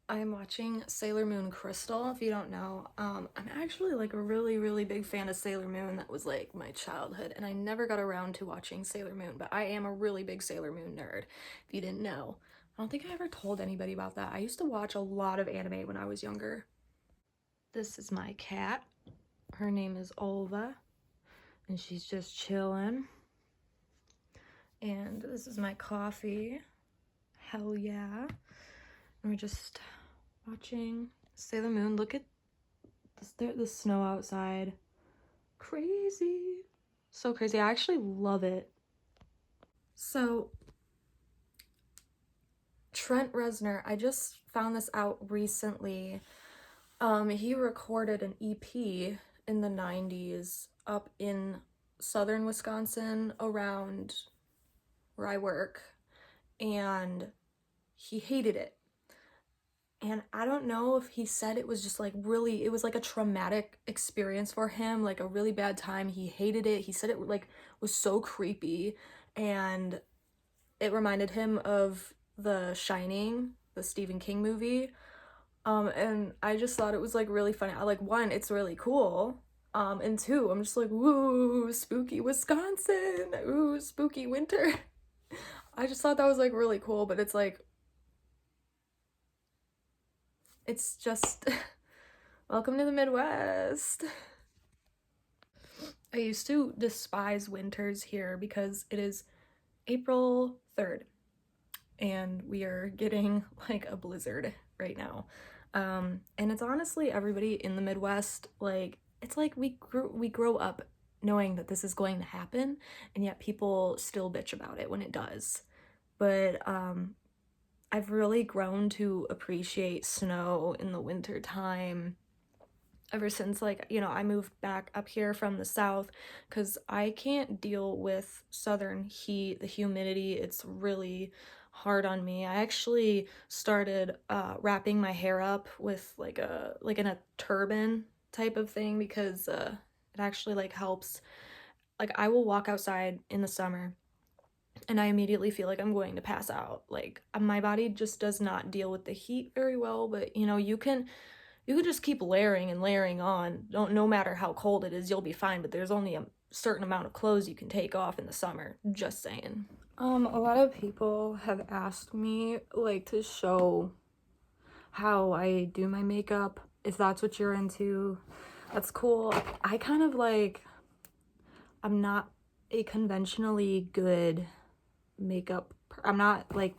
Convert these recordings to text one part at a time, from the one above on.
I'm watching Sailor Moon Crystal, if you don't know. I'm actually like a really big fan of Sailor Moon. That was like my childhood, and I never got around to watching Sailor Moon, but I am a really big Sailor Moon nerd, if you didn't know. I don't think I ever told anybody about that. I used to watch a lot of anime when I was younger. This is my cat. Her name is Olva, and she's just chilling. And this is my coffee. Hell yeah. And we're just watching Sailor Moon. Look at the snow outside. Crazy. So crazy. I actually love it. So, Trent Reznor, I just found this out recently. He recorded an EP in the 90s up in southern Wisconsin around where I work, and he hated it. And I don't know if he said it was just like really, it was like a traumatic experience for him, like a really bad time. He hated it. He said it like was so creepy, and it reminded him of The Shining, the Stephen King movie. And I just thought it was like really funny. I like, one, it's really cool. And two, I'm just like, woo, spooky Wisconsin, ooh, spooky winter. I just thought that was like really cool, but it's like, it's just welcome to the Midwest. I used to despise winters here because it is April 3rd and we are getting like a blizzard right now. And it's honestly everybody in the Midwest, like it's like we grow up knowing that this is going to happen, and yet people still bitch about it when it does. But I've really grown to appreciate snow in the winter time ever since, like, I moved back up here from the south because I can't deal with southern heat, the humidity. It's really hard on me. I actually started wrapping my hair up with like in a turban type of thing because it actually like helps. Like, I will walk outside in the summer and I immediately feel like I'm going to pass out. Like, my body just does not deal with the heat very well, but you could just keep layering and layering on. Don't No matter how cold it is, you'll be fine, but there's only a certain amount of clothes you can take off in the summer. Just saying. A lot of people have asked me like to show how I do my makeup. If that's what you're into, that's cool. I kind of like I'm not a conventionally good makeup. I'm not like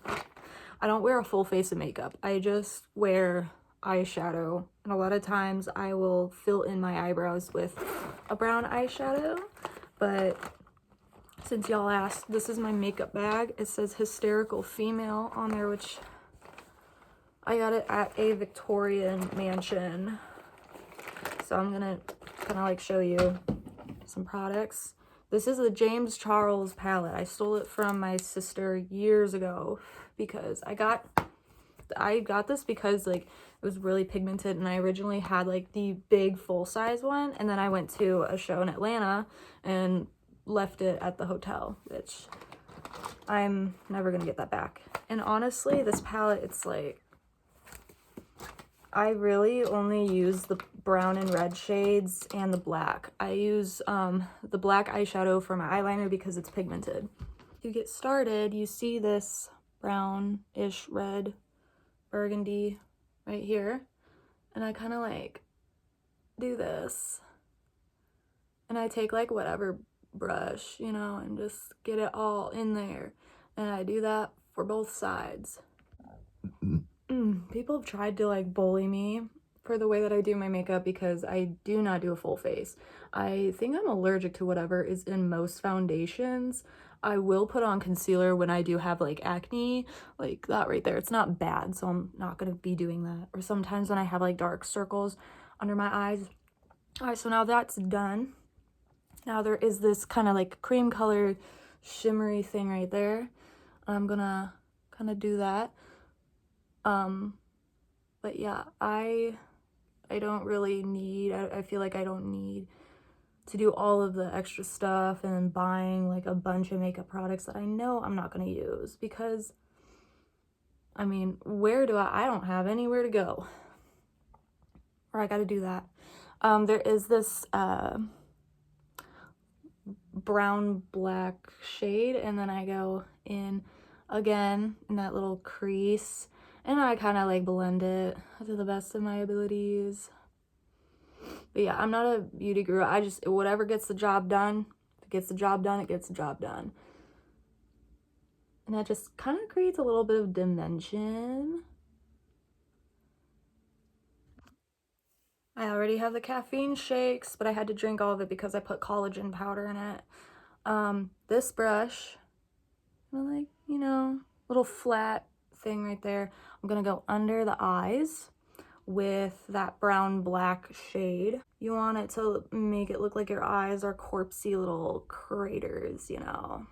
I don't wear a full face of makeup. I just wear eyeshadow, and a lot of times I will fill in my eyebrows with a brown eyeshadow. But since y'all asked, this is my makeup bag. It says hysterical female on there, which I got it at a Victorian mansion. So I'm gonna kind of like show you some products. This is the James Charles palette. I stole it from my sister years ago because I got this because like it was really pigmented, and I originally had like the big full-size one, and then I went to a show in Atlanta and left it at the hotel, which I'm never gonna get that back. And honestly, this palette, it's like I really only use the brown and red shades and the black. I use the black eyeshadow for my eyeliner because it's pigmented. To get started, you see this brownish red burgundy right here, and I kind of like do this, and I take like whatever brush, and just get it all in there, and I do that for both sides. People have tried to like bully me for the way that I do my makeup because I do not do a full face. I think I'm allergic to whatever is in most foundations. I will put on concealer when I do have like acne, like that right there. It's not bad, so I'm not gonna be doing that. Or sometimes when I have like dark circles under my eyes. All right, so now that's done. Now there is this kind of like cream colored shimmery thing right there. I'm gonna kind of do that. But yeah, I don't really need, I feel like I don't need to do all of the extra stuff and buying like a bunch of makeup products that I know I'm not going to use, because I mean, where do I don't have anywhere to go. Or I gotta do that. There is this brown black shade, and then I go in again in that little crease, and I kind of like blend it to the best of my abilities. But yeah, I'm not a beauty guru. I just, whatever gets the job done, if it gets the job done, it gets the job done. And that just kind of creates a little bit of dimension. I already have the caffeine shakes, but I had to drink all of it because I put collagen powder in it. This brush, like, you know, little flat thing right there. I'm gonna go under the eyes with that brown black shade. You want it to make it look like your eyes are corpsey little craters, you know.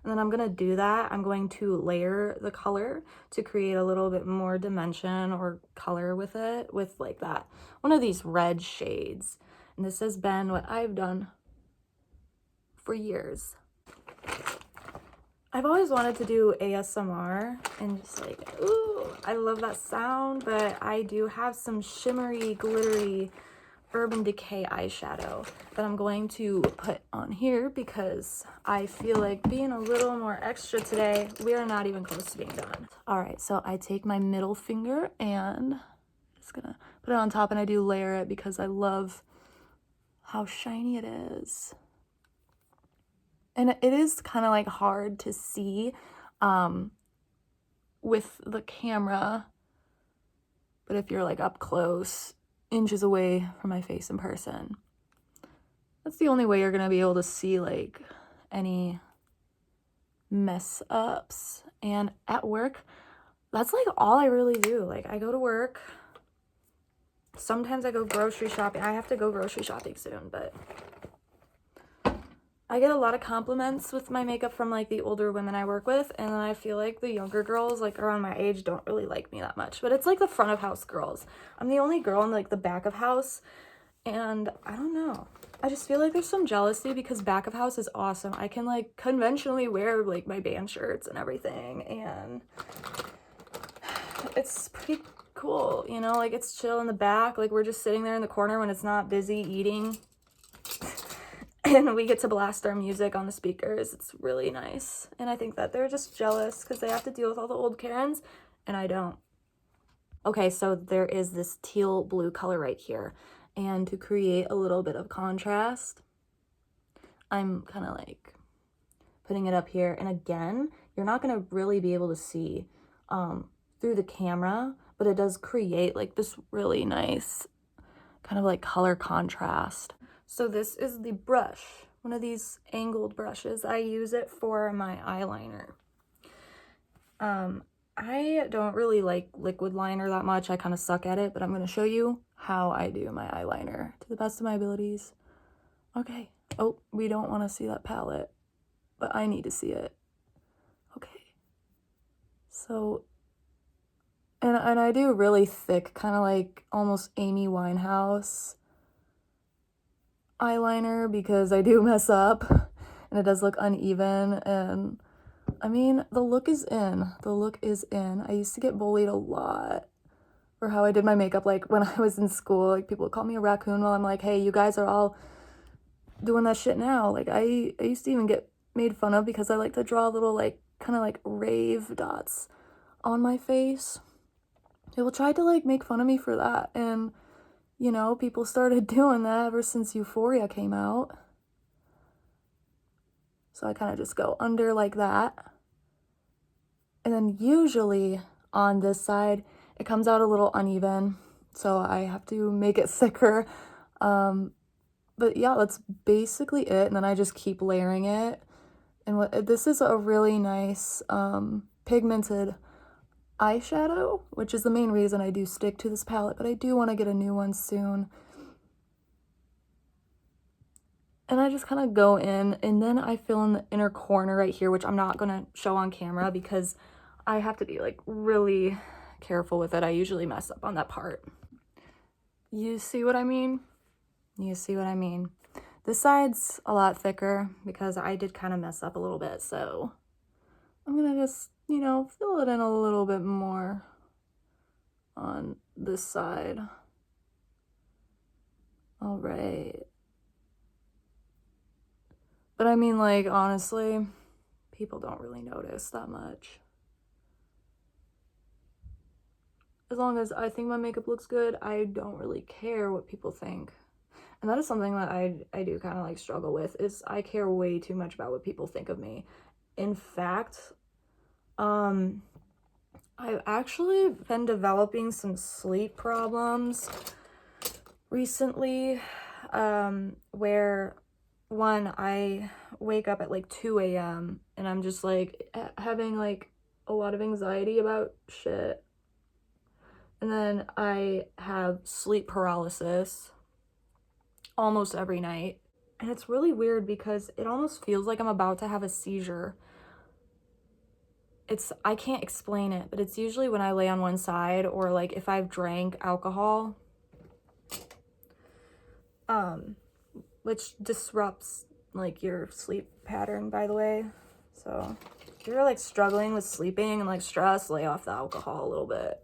And then I'm gonna do that. I'm going to layer the color to create a little bit more dimension or color with it, with like that, one of these red shades. And this has been what I've done for years. I've always wanted to do ASMR and just like, ooh, I love that sound, but I do have some shimmery, glittery Urban Decay eyeshadow that I'm going to put on here because I feel like being a little more extra today. We are not even close to being done. All right, so I take my middle finger and just gonna put it on top, and I do layer it because I love how shiny it is. And it is kind of like hard to see with the camera, but if you're like up close, inches away from my face in person, that's the only way you're gonna be able to see like any mess ups. And at work, that's like all I really do. Like, I go to work, sometimes I go grocery shopping. I have to go grocery shopping soon, but I get a lot of compliments with my makeup from like the older women I work with, and then I feel like the younger girls like around my age don't really like me that much. But it's like the front of house girls. I'm the only girl in like the back of house, and I don't know. I just feel like there's some jealousy because back of house is awesome. I can like conventionally wear like my band shirts and everything, and it's pretty cool, you know, like it's chill in the back. Like, we're just sitting there in the corner when it's not busy eating. And we get to blast our music on the speakers. It's really nice. And I think that they're just jealous because they have to deal with all the old Karens, and I don't. Okay, so there is this teal blue color right here. And to create a little bit of contrast, I'm kind of like putting it up here. And again, you're not going to really be able to see through the camera, but it does create like this really nice kind of like color contrast. So this is the brush, one of these angled brushes. I use it for my eyeliner. I don't really like liquid liner that much. I kind of suck at it, but I'm going to show you how I do my eyeliner to the best of my abilities. Okay. Oh, we don't want to see that palette, but I need to see it. Okay. So, and I do really thick, kind of like almost Amy Winehouse eyeliner because I do mess up and it does look uneven. And I mean, the look is in. The look is in. I used to get bullied a lot for how I did my makeup. Like, when I was in school, like, people would call me a raccoon while I'm like, hey, you guys are all doing that shit now. Like, I used to even get made fun of because I like to draw little, like, kind of like rave dots on my face. People tried to, like, make fun of me for that. And, you know, people started doing that ever since Euphoria came out. So I kind of just go under like that. And then usually on this side, it comes out a little uneven. So I have to make it thicker. But yeah, that's basically it. And then I just keep layering it. And this is a really nice pigmented eyeshadow, which is the main reason I do stick to this palette, but I do want to get a new one soon. And I just kind of go in, and then I fill in the inner corner right here, which I'm not going to show on camera because I have to be like really careful with it. I usually mess up on that part. You see what I mean? You see what I mean? This side's a lot thicker because I did kind of mess up a little bit, so I'm gonna just you know, fill it in a little bit more on this side. All right. But I mean, like, honestly, people don't really notice that much. As long as I think my makeup looks good, I don't really care what people think. And that is something that I do kind of like struggle with, is I care way too much about what people think of me. In fact, I've actually been developing some sleep problems recently, where one, I wake up at like 2 a.m. and I'm just like having like a lot of anxiety about shit. And then I have sleep paralysis almost every night. And it's really weird because it almost feels like I'm about to have a seizure. I can't explain it, but it's usually when I lay on one side or like if I've drank alcohol, which disrupts like your sleep pattern, by the way. So if you're like struggling with sleeping and like stress, lay off the alcohol a little bit.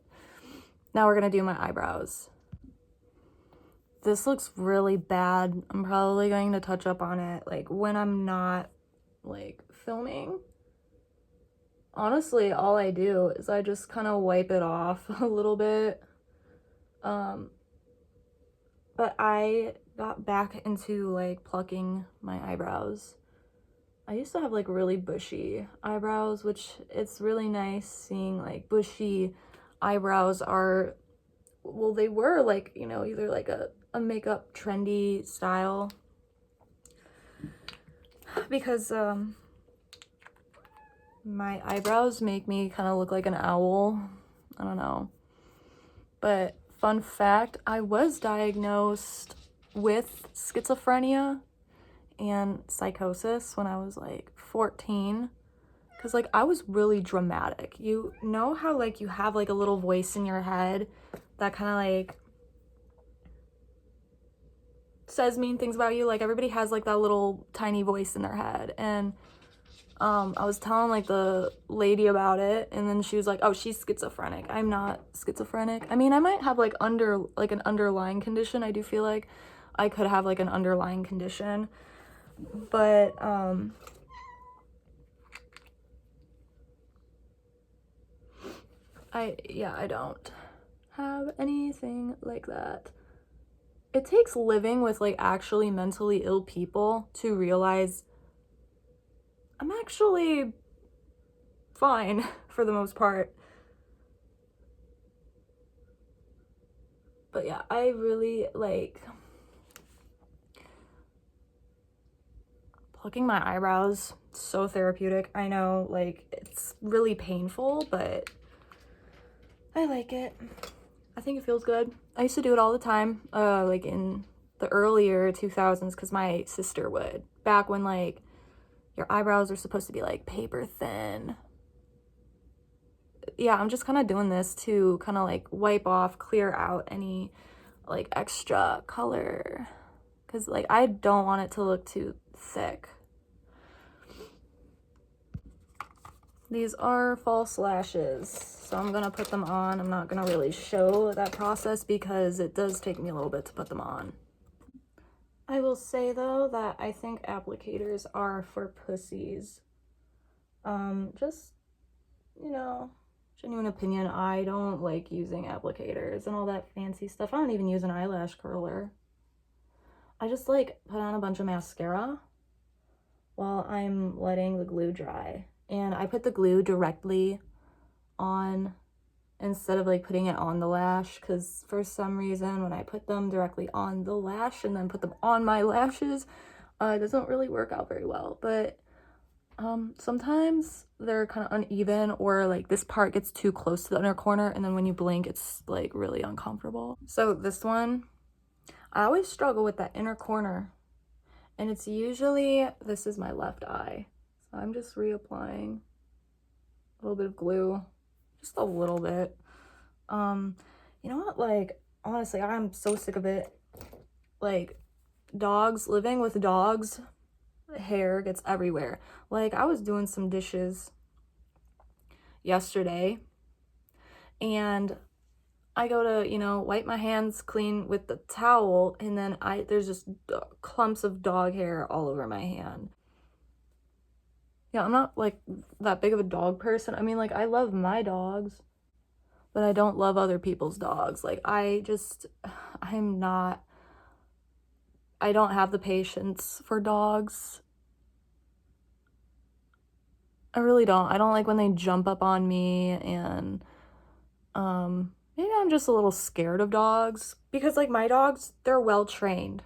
Now we're gonna do my eyebrows. This looks really bad. I'm probably going to touch up on it like when I'm not like filming. Honestly, all I do is I just kind of wipe it off a little bit. But I got back into like plucking my eyebrows. I used to have like really bushy eyebrows, which it's really nice seeing like bushy eyebrows are, well, they were like, you know, either like a makeup trendy style, because my eyebrows make me kind of look like an owl. I don't know. But fun fact, I was diagnosed with schizophrenia and psychosis when I was like 14. Because like I was really dramatic. You know how like you have like a little voice in your head that kind of like says mean things about you? Like everybody has like that little tiny voice in their head. And I was telling like the lady about it, and then she was like, oh, she's schizophrenic. I'm not schizophrenic. I mean, I might have like an underlying condition. I do feel like I could have like an underlying condition, but I don't have anything like that. It takes living with like actually mentally ill people to realize I'm actually fine for the most part. But yeah, I really like plucking my eyebrows. So therapeutic. I know, like, it's really painful, but I like it. I think it feels good. I used to do it all the time, like in the earlier 2000s, because my sister would. Back when, like, your eyebrows are supposed to be, like, paper thin. Yeah, I'm just kind of doing this to kind of, like, wipe off, clear out any, like, extra color. Because, like, I don't want it to look too thick. These are false lashes, so I'm gonna put them on. I'm not gonna really show that process because it does take me a little bit to put them on. I will say though that I think applicators are for pussies. Just, you know, genuine opinion, I don't like using applicators and all that fancy stuff. I don't even use an eyelash curler. I just like put on a bunch of mascara while I'm letting the glue dry. And I put the glue directly on instead of like putting it on the lash, because for some reason when I put them directly on the lash and then put them on my lashes, it doesn't really work out very well. But sometimes they're kind of uneven, or like this part gets too close to the inner corner and then when you blink it's like really uncomfortable. So this one, I always struggle with that inner corner, and it's usually, this is my left eye, so I'm just reapplying a little bit of glue, just a little bit. You know what, like honestly, I'm so sick of it. Like, dogs, living with dogs, hair gets everywhere. Like, I was doing some dishes yesterday, and I go to, you know, wipe my hands clean with the towel, and then there's just clumps of dog hair all over my hand. Yeah, I'm not like that big of a dog person. I mean, like, I love my dogs, but I don't love other people's dogs. Like, I'm not, I don't have the patience for dogs. I really don't. I don't like when they jump up on me, and maybe I'm just a little scared of dogs because, like, my dogs, they're well trained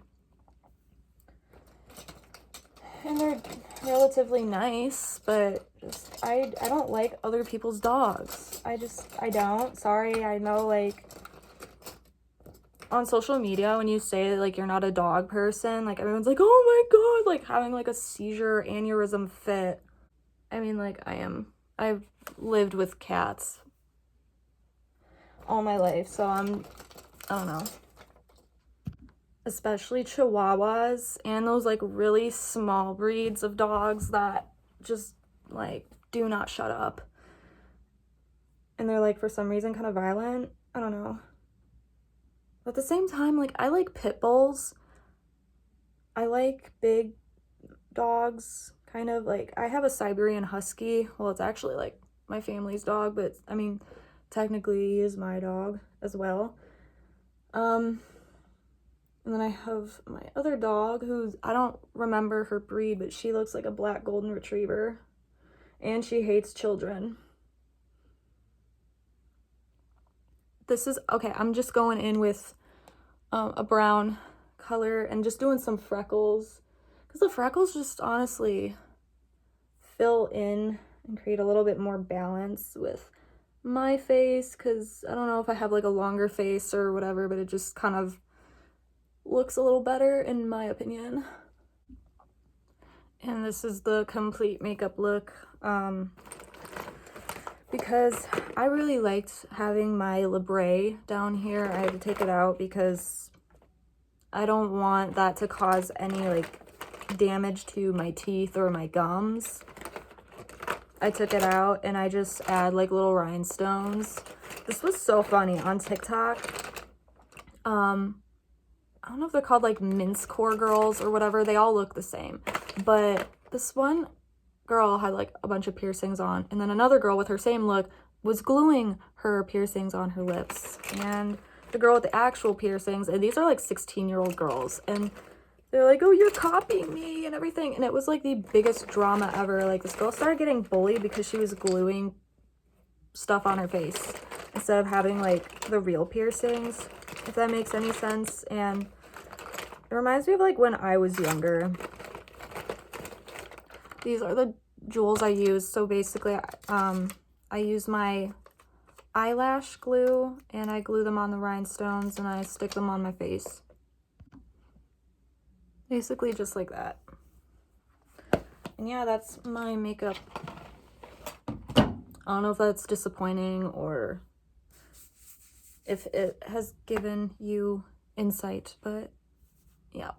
and they're relatively nice, but just I don't like other people's dogs. I don't. Sorry. I know, like, on social media when you say like you're not a dog person, like everyone's like, "Oh my god," like having like a seizure aneurysm fit. I mean, like, I've lived with cats all my life, so I don't know. Especially Chihuahuas and those like really small breeds of dogs that just like do not shut up. And they're like for some reason kind of violent. I don't know. But at the same time, like, I like pit bulls. I like big dogs, kind of. Like, I have a Siberian Husky. Well, it's actually like my family's dog, but I mean, technically he is my dog as well. And then I have my other dog I don't remember her breed, but she looks like a black golden retriever. And she hates children. Okay, I'm just going in with a brown color and just doing some freckles. Because the freckles just honestly fill in and create a little bit more balance with my face. Because I don't know if I have like a longer face or whatever, but it just kind of looks a little better in my opinion. And this is the complete makeup look, because I really liked having my labrae down here. I had to take it out because I don't want that to cause any like damage to my teeth or my gums. I took it out and I just add like little rhinestones. This was so funny on TikTok. I don't know if they're called like mince core girls or whatever. They all look the same. But this one girl had like a bunch of piercings on, and then another girl with her same look was gluing her piercings on her lips. And the girl with the actual piercings, and these are like 16-year-old girls, and they're like, "Oh, you're copying me," and everything. And it was like the biggest drama ever. Like, this girl started getting bullied because she was gluing stuff on her face instead of having like the real piercings, if that makes any sense. And it reminds me of like when I was younger. These are the jewels I use. So basically, I use my eyelash glue and I glue them on the rhinestones and I stick them on my face. Basically just like that. And yeah, that's my makeup. I don't know if that's disappointing or if it has given you insight, but yeah.